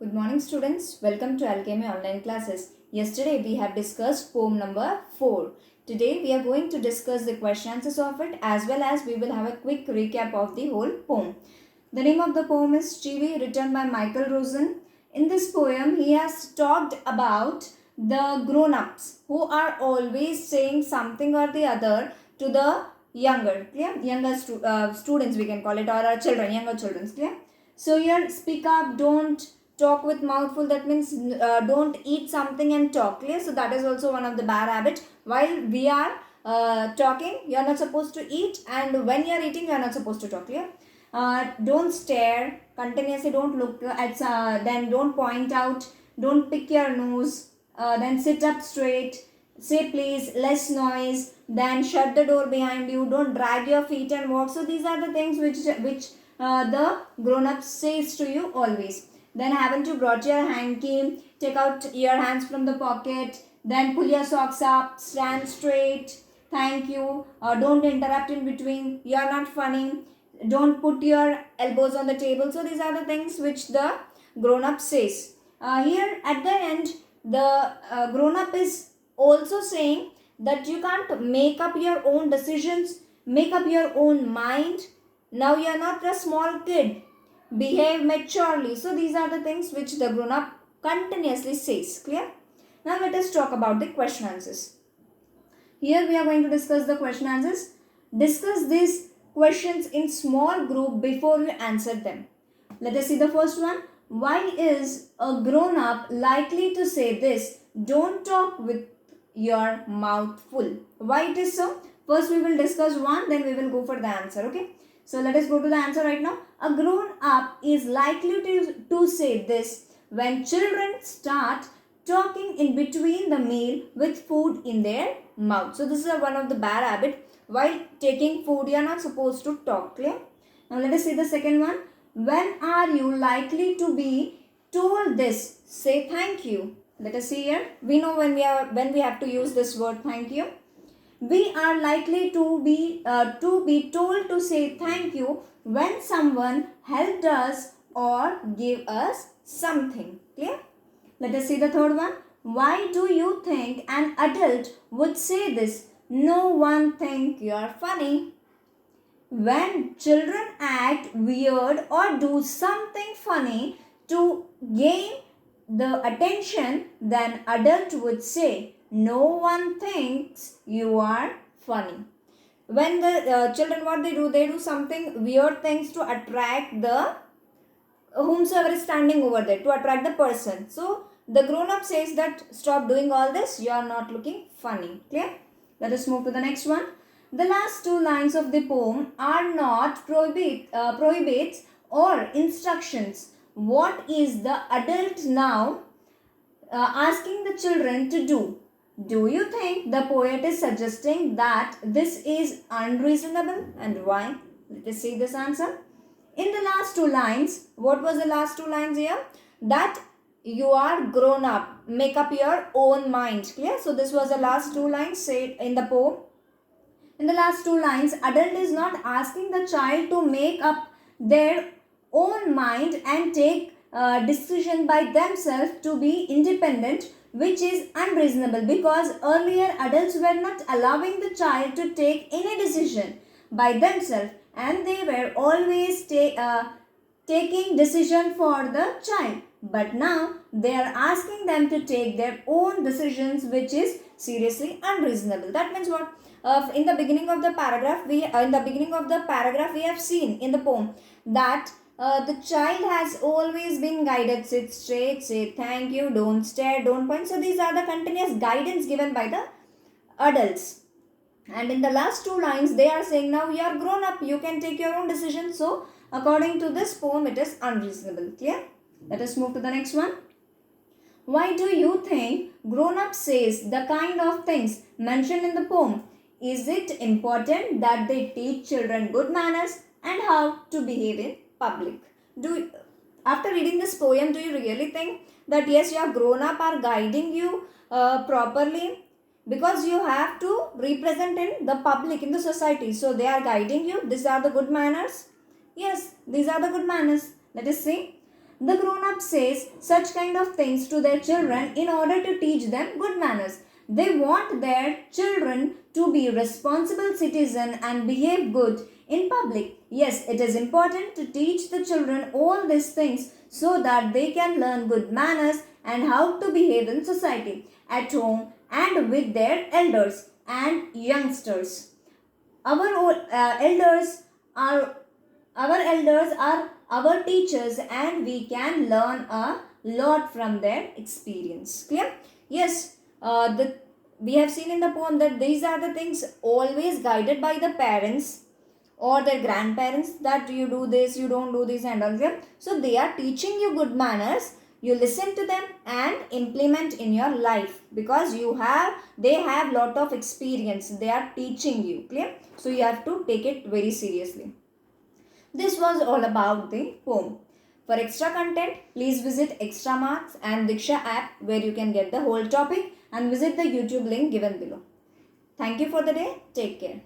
Good morning students, welcome to Alchemy online classes. Yesterday we have discussed poem number 4. Today we are going to discuss the question answers of it as well as we will have a quick recap of the whole poem. The name of the poem is Chivi, written by Michael Rosen. In this poem he has talked about the grown-ups who are always saying something or the other to the younger students, we can call it, or our children, younger children, clear? So here, speak up, don't talk with mouthful. That means don't eat something and talk, clear? So that is also one of the bad habits. While we are talking, you are not supposed to eat, and when you are eating, you are not supposed to talk, clear? Don't stare continuously, don't look at, then don't point out, don't pick your nose, then sit up straight, say please, less noise, then shut the door behind you, don't drag your feet and walk. So these are the things which the grown-up says to you always. Then haven't you brought your hanky, take out your hands from the pocket, then pull your socks up, stand straight, thank you, don't interrupt in between, you are not funny, don't put your elbows on the table. So these are the things which the grown-up says. Here at the end, the grown-up is also saying that you can't make up your own decisions, make up your own mind. Now you are not a small kid. Behave maturely. So these are the things which the grown-up continuously says. Clear? Now let us talk about the question answers. Here we are going to discuss the question answers. Discuss these questions in small group before you answer them. Let us see the first one. Why is a grown-up likely to say this? Don't talk with your mouth full. Why it is so? First we will discuss one, then we will go for the answer. Okay. So let us go to the answer right now. A grown-up is likely to say this when children start talking in between the meal with food in their mouth. So this is one of the bad habits. While taking food, you are not supposed to talk. Clear? Now let us see the second one. When are you likely to be told this? Say thank you. Let us see here. We know when we have to use this word thank you. We are likely to be told to say thank you when someone helped us or gave us something. Clear? Let us see the third one. Why do you think an adult would say this? No one think you are funny. When children act weird or do something funny to gain the attention, then adult would say, no one thinks you are funny. When the children, what they do something weird things to attract the whomsoever is standing over there, to attract the person. So the grown-up says that stop doing all this, you are not looking funny. Clear? Let us move to the next one. The last two lines of the poem are not prohibits or instructions. What is the adult now asking the children to do? Do you think the poet is suggesting that this is unreasonable, and why? Let us see this answer. In the last two lines, what was the last two lines here? That you are grown up, make up your own mind. Clear? So this was the last two lines said in the poem. In the last two lines, adult is not asking the child to make up their own mind and take decision by themselves to be independent, which is unreasonable, because earlier adults were not allowing the child to take any decision by themselves, and they were always taking decision for the child. But now they are asking them to take their own decisions, which is seriously unreasonable. That means what? In the beginning of the paragraph, we have seen in the poem that the child has always been guided. Sit straight, say thank you, don't stare, don't point. So these are the continuous guidance given by the adults. And in the last two lines, they are saying now you are grown up, you can take your own decision. So according to this poem, it is unreasonable. Clear? Let us move to the next one. Why do you think grown-up says the kind of things mentioned in the poem? Is it important that they teach children good manners and how to behave in public? After reading this poem, do you really think that yes, your grown-up are guiding you properly? Because you have to represent in the public, in the society. So they are guiding you. These are the good manners. Yes, these are the good manners. Let us see. The grown-up says such kind of things to their children in order to teach them good manners. They want their children to be responsible citizen and behave good in public. Yes, it is important to teach the children all these things so that they can learn good manners and how to behave in society, at home and with their elders and youngsters. Elders are our teachers and we can learn a lot from their experience. Clear? Yes, we have seen in the poem that these are the things always guided by the parents or their grandparents, that you do this, you don't do this and all. So they are teaching you good manners. You listen to them and implement in your life because they have lot of experience. They are teaching you. Clear? So you have to take it very seriously. This was all about the poem. For extra content, please visit Extra Marks and Diksha app where you can get the whole topic, and visit the YouTube link given below. Thank you for the day. Take care.